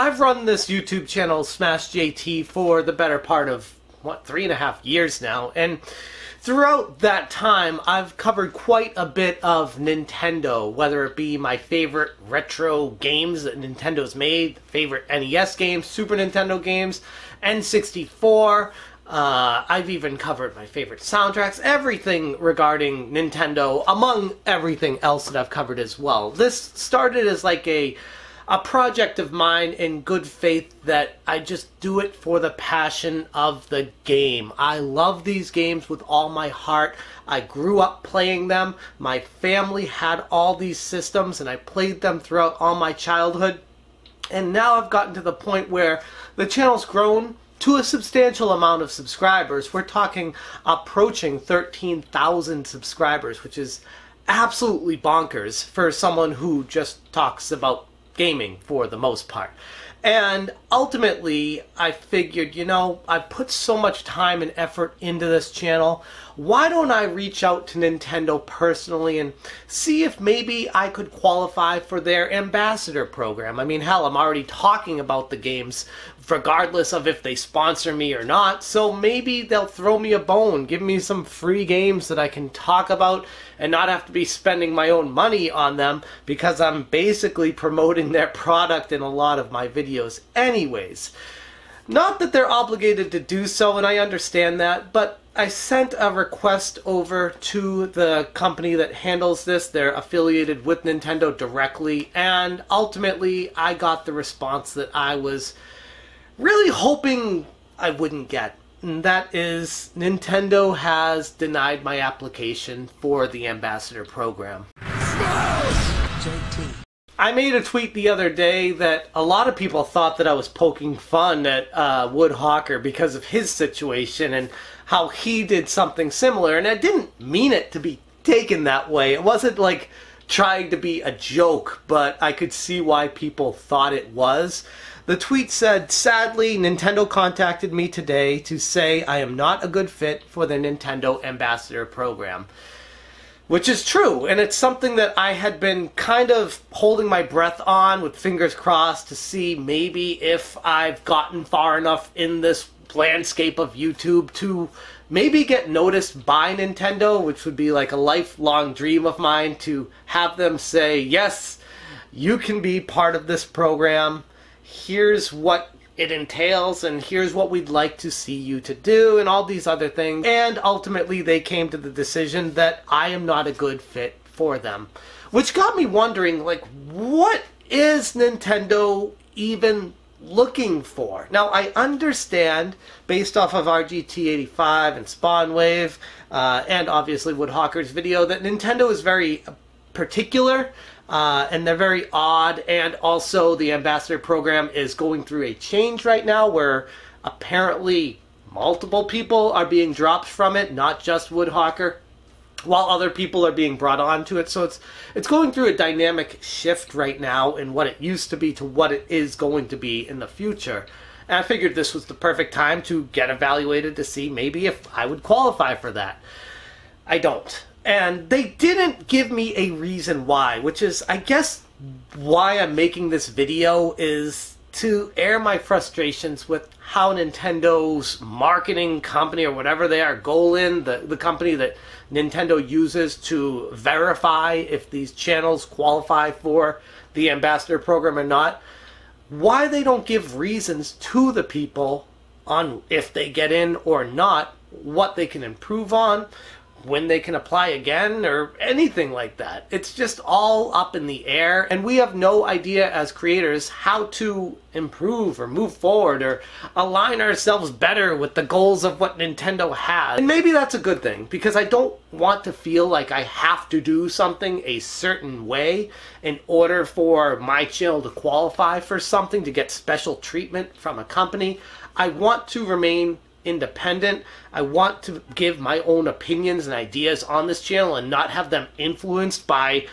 I've run this YouTube channel, Smash JT, for the better part of, what, 3.5 years now, and throughout that time, I've covered quite a bit of Nintendo, whether it be my favorite retro games that Nintendo's made, favorite NES games, Super Nintendo games, N64. I've even covered my favorite soundtracks, everything regarding Nintendo, among everything else that I've covered as well. This started as like a project of mine in good faith that I just do it for the passion of the game. I love these games with all my heart. I grew up playing them. My family had all these systems and I played them throughout all my childhood. And now I've gotten to the point where the channel's grown to a substantial amount of subscribers. We're talking approaching 13,000 subscribers, which is absolutely bonkers for someone who just talks about gaming for the most part. And ultimately, I figured, you know, I put so much time and effort into this channel. Why don't I reach out to Nintendo personally and see if maybe I could qualify for their ambassador program? I mean, hell, I'm already talking about the games regardless of if they sponsor me or not, so maybe they'll throw me a bone, give me some free games that I can talk about and not have to be spending my own money on them, because I'm basically promoting their product in a lot of my videos anyways. Not that they're obligated to do so, and I understand that, but I sent a request over to the company that handles this. They're affiliated with Nintendo directly, and ultimately I got the response that I was really hoping I wouldn't get. And that is, Nintendo has denied my application for the ambassador program. JT. I made a tweet the other day that a lot of people thought that I was poking fun at Woodhawker because of his situation and how he did something similar, and I didn't mean it to be taken that way. It wasn't like trying to be a joke, but I could see why people thought it was. The tweet said, "Sadly, Nintendo contacted me today to say I am not a good fit for the Nintendo Ambassador Program." Which is true, and it's something that I had been kind of holding my breath on with fingers crossed to see maybe if I've gotten far enough in this landscape of YouTube to maybe get noticed by Nintendo, which would be like a lifelong dream of mine, to have them say, yes, you can be part of this program. Here's what it entails, and here's what we'd like to see you to do, and all these other things. And ultimately they came to the decision that I am not a good fit for them. Which got me wondering, like, what is Nintendo even looking for? Now, I understand, based off of RGT85 and Spawnwave, and obviously Woodhawker's video, that Nintendo is very particular, and they're very odd, and also the ambassador program is going through a change right now where apparently multiple people are being dropped from it, not just Woodhawker, while other people are being brought onto it. So it's going through a dynamic shift right now in what it used to be to what it is going to be in the future. And I figured this was the perfect time to get evaluated to see maybe if I would qualify for that. I don't. And they didn't give me a reason why, which is, I guess, why I'm making this video, is to air my frustrations with how Nintendo's marketing company, or whatever they are, Golin, the company that Nintendo uses to verify if these channels qualify for the ambassador program or not, why they don't give reasons to the people on if they get in or not, what they can improve on, when they can apply again, or anything like that. It's just all up in the air, and we have no idea as creators how to improve or move forward or align ourselves better with the goals of what Nintendo has. And maybe that's a good thing, because I don't want to feel like I have to do something a certain way in order for my channel to qualify for something, to get special treatment from a company. I want to remain independent. I want to give my own opinions and ideas on this channel and not have them influenced by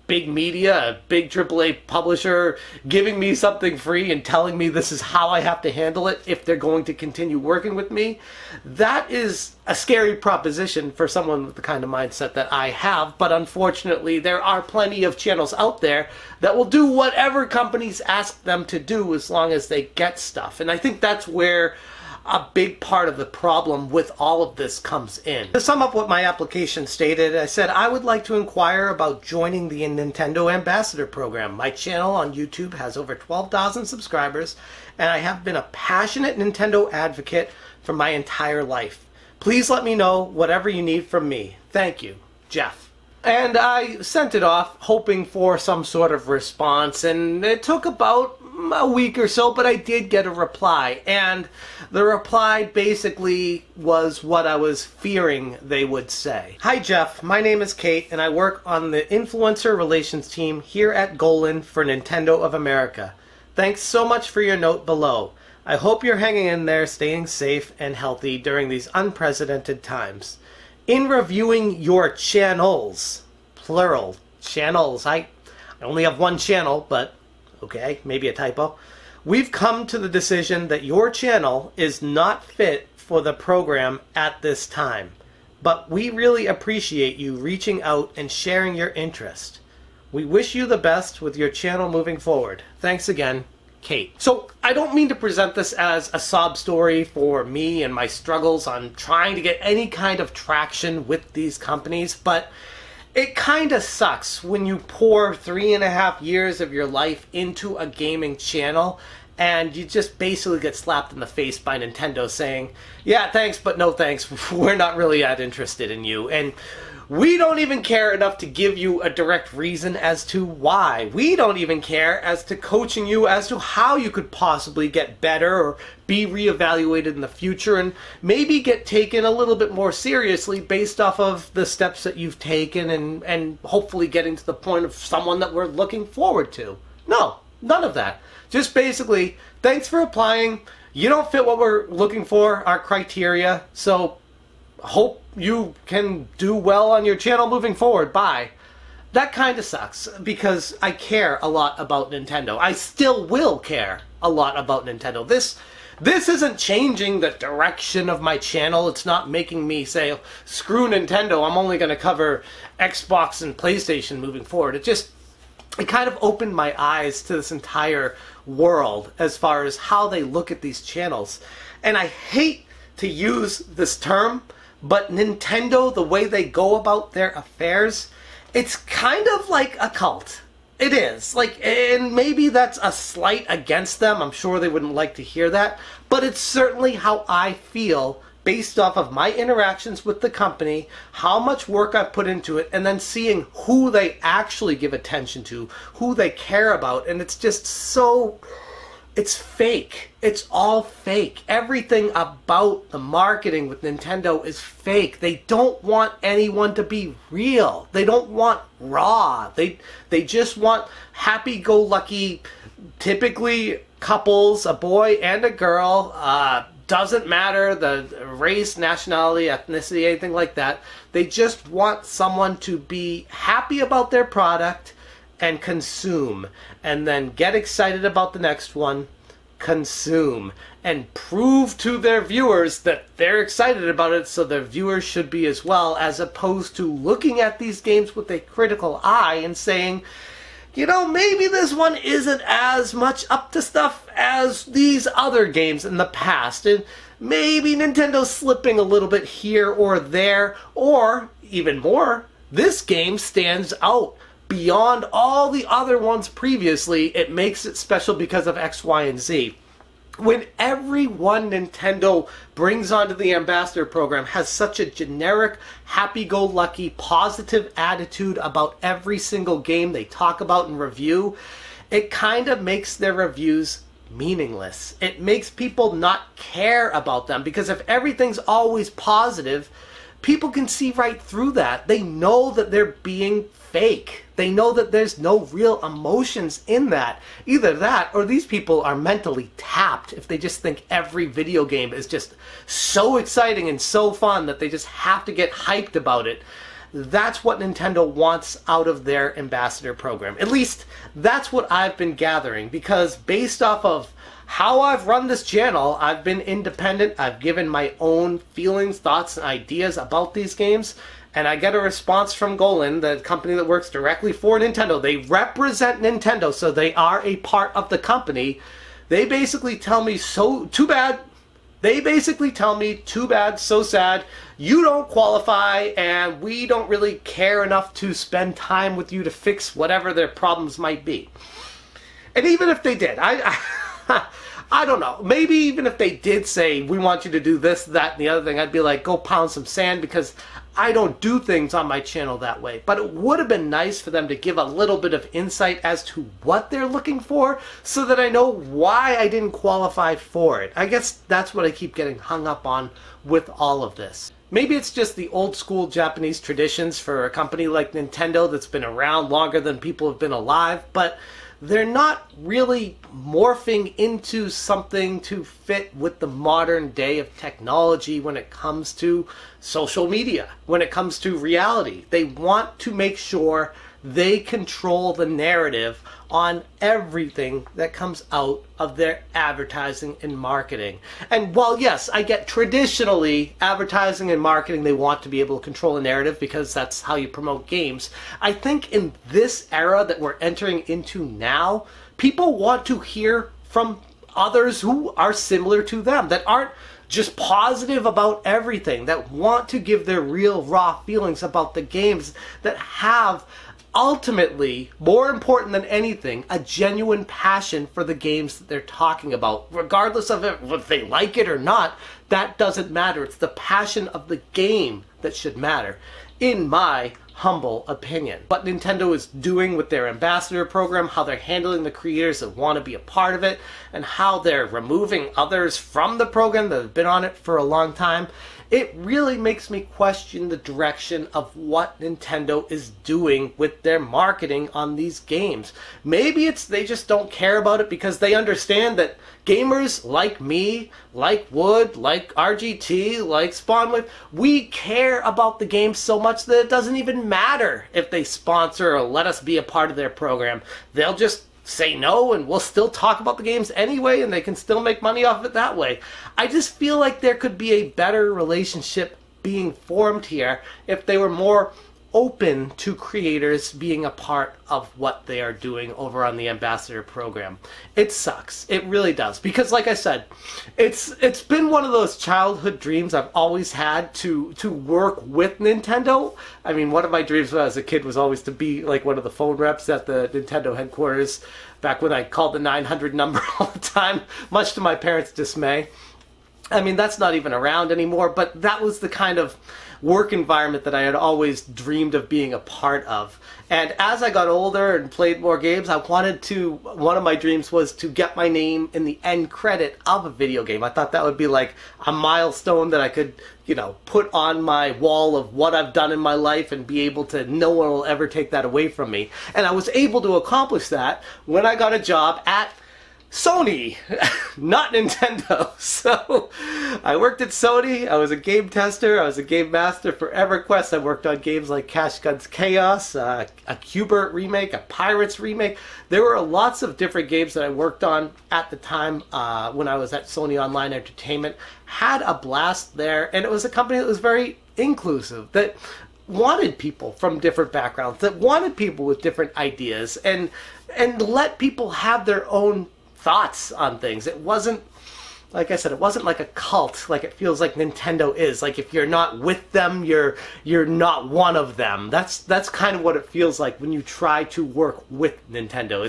big media, a big AAA publisher, giving me something free and telling me this is how I have to handle it if they're going to continue working with me. That is a scary proposition for someone with the kind of mindset that I have, but unfortunately there are plenty of channels out there that will do whatever companies ask them to do as long as they get stuff. And I think that's where a big part of the problem with all of this comes in. To sum up what my application stated, I said I would like to inquire about joining the Nintendo Ambassador Program. My channel on YouTube has over 12,000 subscribers, and I have been a passionate Nintendo advocate for my entire life. Please let me know whatever you need from me. Thank you, Jeff. And I sent it off hoping for some sort of response, and it took about a week or so, but I did get a reply, and the reply basically was what I was fearing they would say. Hi Jeff, my name is Kate, and I work on the influencer relations team here at Golan for Nintendo of America. Thanks so much for your note below. I hope you're hanging in there, staying safe and healthy during these unprecedented times. In reviewing your channels, plural, channels, I only have one channel, but okay, maybe a typo. We've come to the decision that your channel is not fit for the program at this time, but we really appreciate you reaching out and sharing your interest. We wish you the best with your channel moving forward. Thanks again, Kate. So I don't mean to present this as a sob story for me and my struggles on trying to get any kind of traction with these companies, but it kind of sucks when you pour 3.5 years of your life into a gaming channel and you just basically get slapped in the face by Nintendo saying, yeah, thanks, but no thanks. We're not really that interested in you. And we don't even care enough to give you a direct reason as to why. We don't even care as to coaching you as to how you could possibly get better or be reevaluated in the future and maybe get taken a little bit more seriously based off of the steps that you've taken and hopefully getting to the point of someone that we're looking forward to. No, none of that. Just basically, thanks for applying. You don't fit what we're looking for, our criteria, so hope you can do well on your channel moving forward. Bye. That kind of sucks because I care a lot about Nintendo. I still will care a lot about Nintendo. This isn't changing the direction of my channel. It's not making me say, screw Nintendo, I'm only going to cover Xbox and PlayStation moving forward. It kind of opened my eyes to this entire world as far as how they look at these channels. And I hate to use this term, but Nintendo, the way they go about their affairs, it's kind of like a cult. It is. Like, and maybe that's a slight against them. I'm sure they wouldn't like to hear that. But it's certainly how I feel based off of my interactions with the company, how much work I've put into it, and then seeing who they actually give attention to, who they care about. And it's just so... it's fake. It's all fake. Everything about the marketing with Nintendo is fake. They don't want anyone to be real. They don't want raw. They just want happy-go-lucky, typically couples, a boy and a girl. Doesn't matter the race, nationality, ethnicity, anything like that. They just want someone to be happy about their product and consume, and then get excited about the next one, consume, and prove to their viewers that they're excited about it, so their viewers should be as well, as opposed to looking at these games with a critical eye and saying, you know, maybe this one isn't as much up to stuff as these other games in the past, and maybe Nintendo's slipping a little bit here or there, or even more, this game stands out beyond all the other ones previously. It makes it special because of X, Y, and Z. When everyone Nintendo brings onto the Ambassador Program has such a generic, happy-go-lucky, positive attitude about every single game they talk about and review, it kind of makes their reviews meaningless. It makes people not care about them, because if everything's always positive, people can see right through that. They know that they're being fake. They know that there's no real emotions in that. Either that, or these people are mentally tapped if they just think every video game is just so exciting and so fun that they just have to get hyped about it. that's what Nintendo wants out of their ambassador program. At least that's what I've been gathering, because based off of how I've run this channel, I've been independent, I've given my own feelings, thoughts, and ideas about these games, and I get a response from Golan, the company that works directly for Nintendo. They represent Nintendo, so they are a part of the company. They basically tell me, so too bad. They basically tell me, too bad, so sad, you don't qualify, and we don't really care enough to spend time with you to fix whatever their problems might be. And even if they did, I don't know. Maybe even if they did say, we want you to do this, that, and the other thing, I'd be like, go pound some sand, because I don't do things on my channel that way. But it would have been nice for them to give a little bit of insight as to what they're looking for, so that I know why I didn't qualify for it. I guess that's what I keep getting hung up on with all of this. Maybe it's just the old school Japanese traditions for a company like Nintendo that's been around longer than people have been alive, but they're not really morphing into something to fit with the modern day of technology when it comes to social media, when it comes to reality. They want to make sure they control the narrative on everything that comes out of their advertising and marketing. And while yes, I get traditionally advertising and marketing, they want to be able to control the narrative because that's how you promote games. I think in this era that we're entering into now, people want to hear from others who are similar to them, that aren't just positive about everything, that want to give their real raw feelings about the games, that have ultimately, more important than anything, a genuine passion for the games that they're talking about. Regardless of if they like it or not, that doesn't matter. It's the passion of the game that should matter, in my humble opinion. What Nintendo is doing with their ambassador program, how they're handling the creators that want to be a part of it, and how they're removing others from the program that have been on it for a long time, it really makes me question the direction of what Nintendo is doing with their marketing on these games. Maybe it's they just don't care about it because they understand that gamers like me, like Wood, like RGT, like Spawnwave, we care about the game so much that it doesn't even matter if they sponsor or let us be a part of their program. They'll just say no, and we'll still talk about the games anyway, and they can still make money off it that way. I just feel like there could be a better relationship being formed here if they were more open to creators being a part of what they are doing over on the ambassador program. It sucks. It really does. Because like I said, it's been one of those childhood dreams I've always had to work with Nintendo. I mean, one of my dreams when I was a kid was always to be like one of the phone reps at the Nintendo headquarters, back when I called the 900 number all the time, much to my parents' dismay. I mean, that's not even around anymore, but that was the kind of work environment that I had always dreamed of being a part of. And as I got older and played more games, I wanted to, one of my dreams was to get my name in the end credit of a video game. I thought that would be like a milestone that I could, you know, put on my wall of what I've done in my life and be able to, no one will ever take that away from me. And I was able to accomplish that when I got a job at Sony, not Nintendo. So I worked at Sony, I was a game tester, I was a game master for EverQuest. I worked on games like Cash Guns Chaos, a Q*bert remake, a Pirates remake. There were lots of different games that I worked on at the time when I was at Sony Online Entertainment. Had a blast there, and it was a company that was very inclusive, that wanted people from different backgrounds, that wanted people with different ideas, and let people have their own thoughts on things. It wasn't, like I said, it wasn't like a cult like it feels like Nintendo is. Like if you're not with them, you're not one of them. That's kind of what it feels like when you try to work with Nintendo.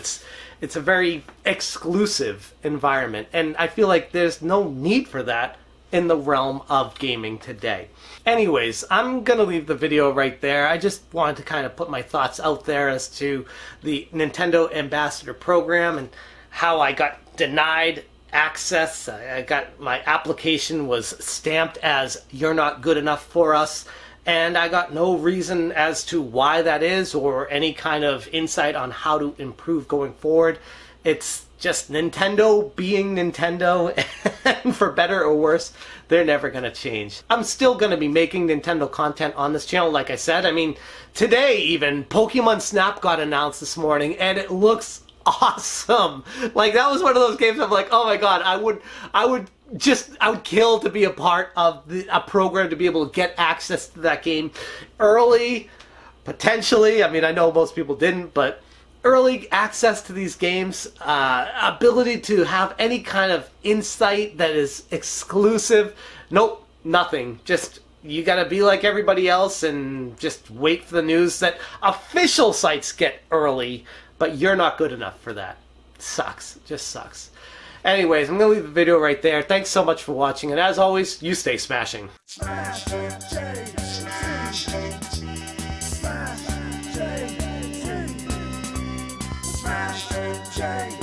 It's a very exclusive environment, and I feel like there's no need for that in the realm of gaming today. Anyways, I'm gonna leave the video right there. I just wanted to kind of put my thoughts out there as to the Nintendo Ambassador Program and how I got denied access. I got, my application was stamped as "you're not good enough for us," and I got no reason as to why that is or any kind of insight on how to improve going forward. It's just Nintendo being Nintendo, And for better or worse, they're never going to change. I'm still going to be making Nintendo content on this channel, like I said. I mean, today even, Pokemon Snap got announced this morning, and it looks awesome. Like, that was one of those games I'm like, oh my god, I would kill to be a part of a program to be able to get access to that game early, potentially. I mean, I know most people didn't, but early access to these games, ability to have any kind of insight that is exclusive. Nope, nothing. Just, you gotta be like everybody else and just wait for the news that official sites get early, but you're not good enough for that. Sucks. Just sucks. Anyways, I'm gonna leave the video right there. Thanks so much for watching, and as always, you stay smashing. Smash J.